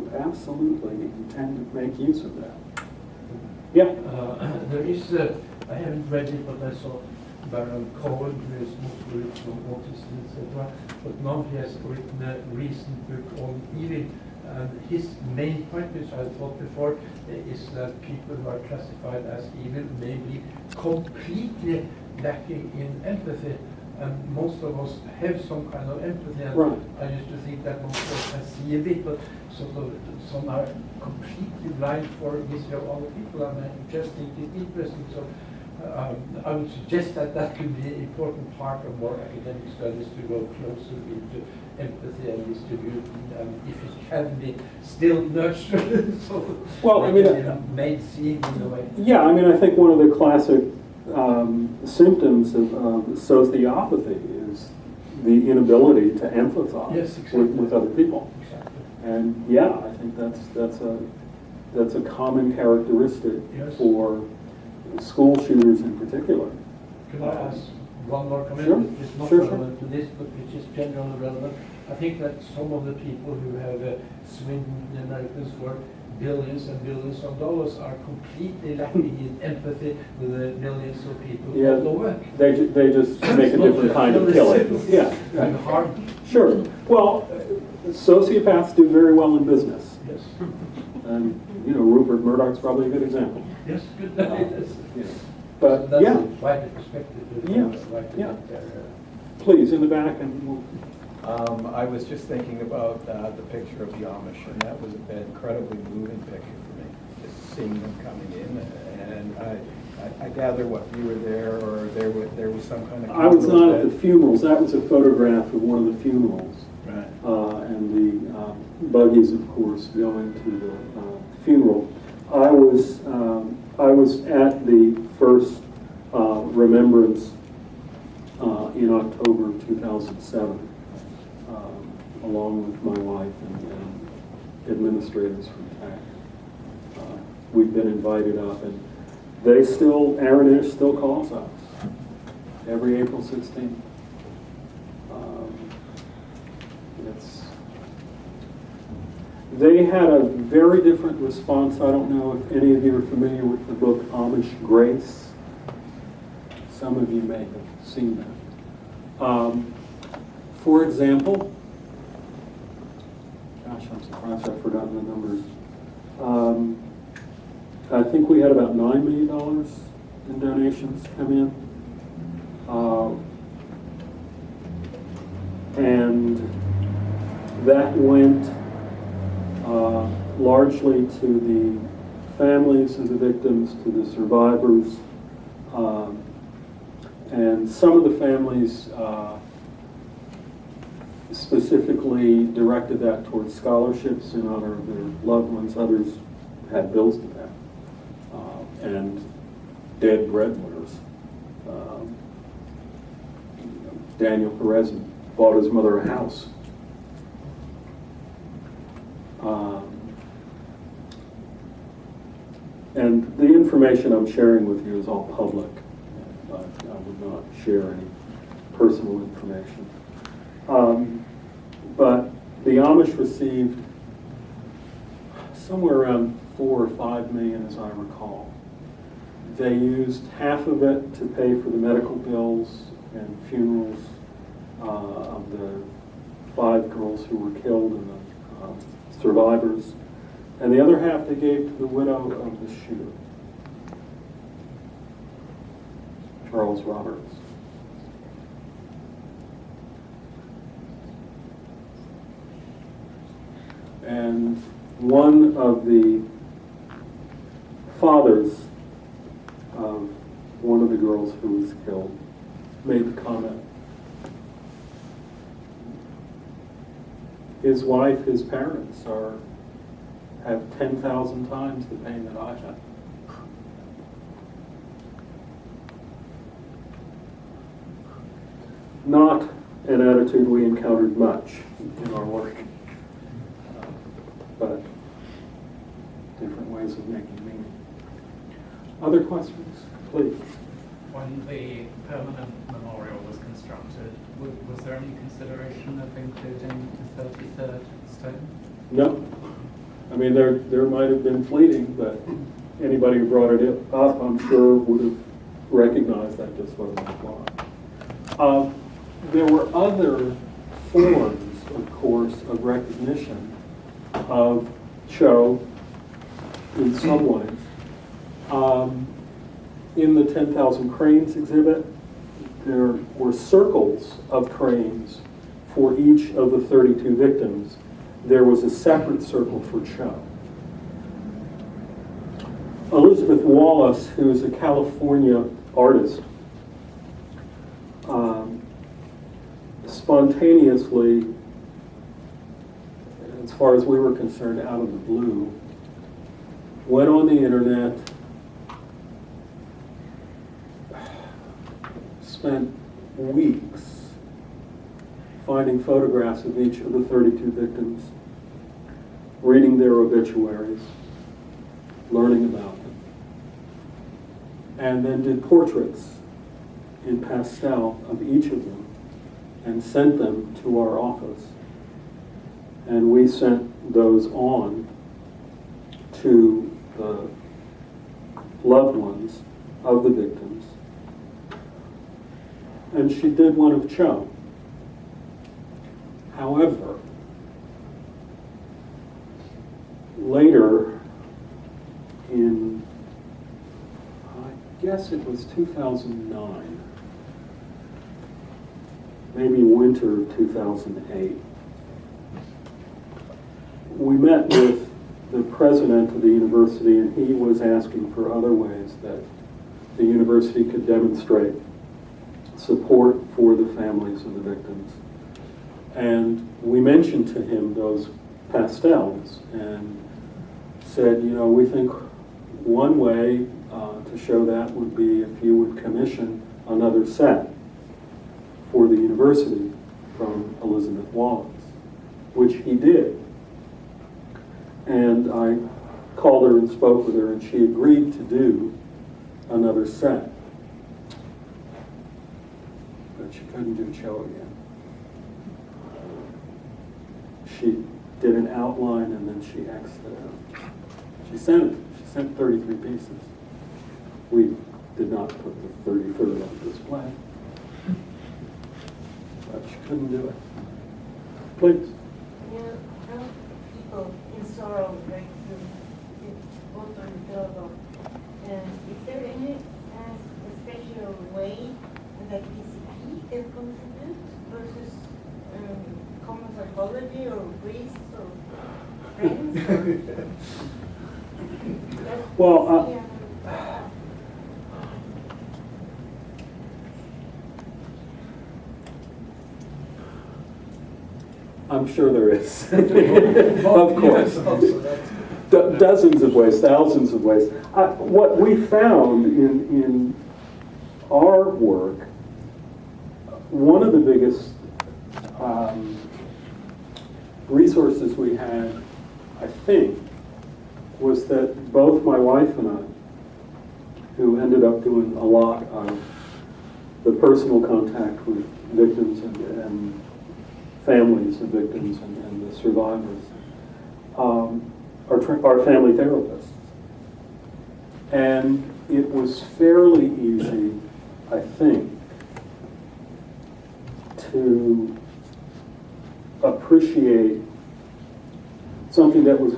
you absolutely intend to make use of that. Yeah. There is, I haven't read it, but I saw Baron Cohen, who is mostly written on autism, etc. But now he has written a recent book on evil. And his main point, which I thought before, is that people who are classified as evil may be completely lacking in empathy. And most of us have some kind of empathy. And right. I used to think that most of us can see a bit, but sort of some are completely blind for history of other people. And I just think it's interesting. So I would suggest that that could be an important part of more academic studies to go closer into empathy and distribution, and if it can be still nurtured, so well, I mean, made seeing in a way. Yeah, I mean, I think one of the classic symptoms of sociopathy is the inability to empathize yes, exactly. with other people. Exactly. And yeah, I think that's a common characteristic yes. for school shooters in particular. Can I ask one more comment, sure. which is not sure, relevant to this, but which is generally relevant? I think that some of the people who have swindled the Americans for billions and billions of dollars are completely lacking in empathy with the millions of people who don't work. They just make a different kind of killing. Yeah. And harm. Sure. Well, sociopaths do very well in business. Yes. And, you know, Rupert Murdoch's probably a good example. Yes, good. Yeah. But, so that's yeah. a wider perspective. Yeah. Please, in the back. And we'll I was just thinking about the picture of the Amish, and that was an incredibly moving picture for me, just seeing them coming in. And I gather what you were there, or there was some kind of. I was not at the funerals. That was a photograph of one of the funerals. Right. And the buggies, of course, going to the funeral. I was at the first remembrance in October 2007, along with my wife and administrators from TAC. We've been invited up, and they still, Aaron Ish still calls us every April 16th. They had a very different response. I don't know if any of you are familiar with the book Amish Grace. Some of you may have seen that. For example, gosh, I'm surprised I've forgotten the numbers. I think we had about $9 million in donations come in. And that went largely to the families of the victims, to the survivors, and some of the families specifically directed that towards scholarships in honor of their loved ones. Others had bills to pay, and dead breadwinners. Daniel Perez bought his mother a house. And the information I'm sharing with you is all public, but I would not share any personal information. But the Amish received somewhere around 4 or 5 million, as I recall. They used half of it to pay for the medical bills and funerals of the 5 girls who were killed and the survivors. And the other half they gave to the widow of the shooter, Charles Roberts. And one of the fathers of one of the girls who was killed made the comment. His wife, his parents have 10,000 times the pain that I have. Not an attitude we encountered much in our work, but different ways of making meaning. Other questions, please? When the permanent memorial was constructed, was there any consideration of including the 33rd stone? No. I mean, there might have been fleeting, but anybody who brought it up, I'm sure, would have recognized that just wasn't the fly. There were other forms, of course, of recognition of Cho in some ways. In the 10,000 Cranes exhibit, there were circles of cranes for each of the 32 victims. There was a separate circle for Cho. Elizabeth Wallace, who is a California artist, spontaneously, as far as we were concerned, out of the blue, went on the internet, spent weeks finding photographs of each of the 32 victims, reading their obituaries, learning about them, and then did portraits in pastel of each of them and sent them to our office. And we sent those on to the loved ones of the victims. And she did one of Cho. However, later in, I guess it was 2009, maybe winter of 2008, we met with the president of the university, and he was asking for other ways that the university could demonstrate support for the families of the victims. And we mentioned to him those pastels and said, you know, we think one way to show that would be if you would commission another set for the university from Elizabeth Wallace, which he did. And I called her and spoke with her, and she agreed to do another set. But she couldn't do Cho again. She did an outline and then she X'd it out. She sent 33 pieces. We did not put the 33rd on display. But she couldn't do it. Please. You know, how people in sorrow like to vote on Theodore. And is there any special way that PCP can contribute versus common psychology or priests or friends? Well, I'm sure there is. Of course. Dozens of ways, thousands of ways. What we found in our work, one of the biggest resources we had, I think, was that both my wife and I, who ended up doing a lot of the personal contact with victims and families of victims and the survivors, are family therapists. And it was fairly easy, I think, to appreciate something that was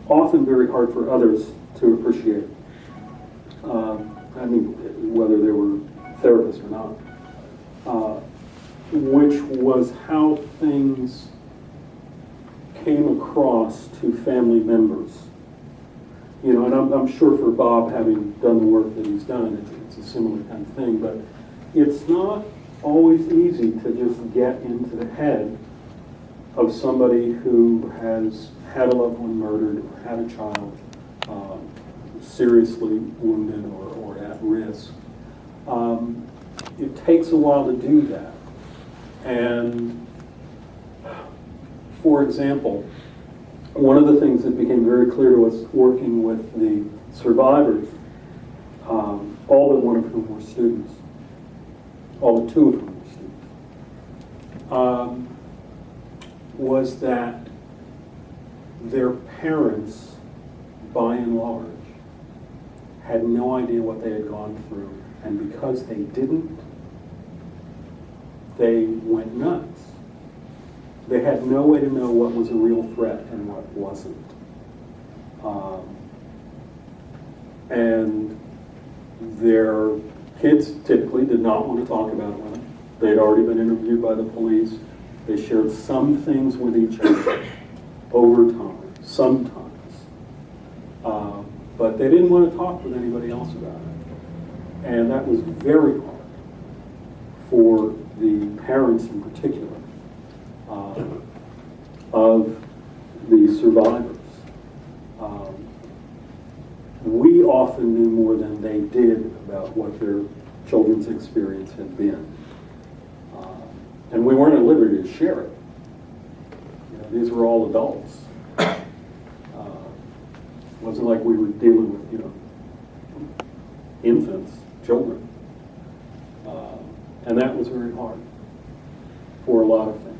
often very hard for others to appreciate. I mean, whether they were therapists or not. Which was how things came across to family members. You know, and I'm sure for Bob, having done the work that he's done, it's a similar kind of thing, but it's not always easy to just get into the head of somebody who has had a loved one murdered or had a child seriously wounded or at risk. It takes a while to do that. And for example, one of the things that became very clear to us working with the survivors, all but one of whom were students, all but two of whom were students, was that their parents, by and large, had no idea what they had gone through, and because they didn't, they went nuts. They had no way to know what was a real threat and what wasn't. And their kids typically did not want to talk about it with them. They had already been interviewed by the police. They shared some things with each other over time, sometimes. But they didn't want to talk with anybody else about it. And that was very hard for the parents in particular of the survivors. We often knew more than they did about what their children's experience had been. And we weren't at liberty to share it. You know, these were all adults. It wasn't like we were dealing with, you know, infants, children. And that was very hard for a lot of families.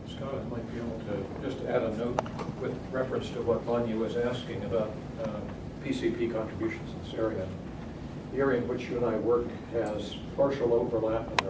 Scott, I might be able to just add a note with reference to what Vanya was asking about PCP contributions in this area. The area in which you and I work has partial overlap, and there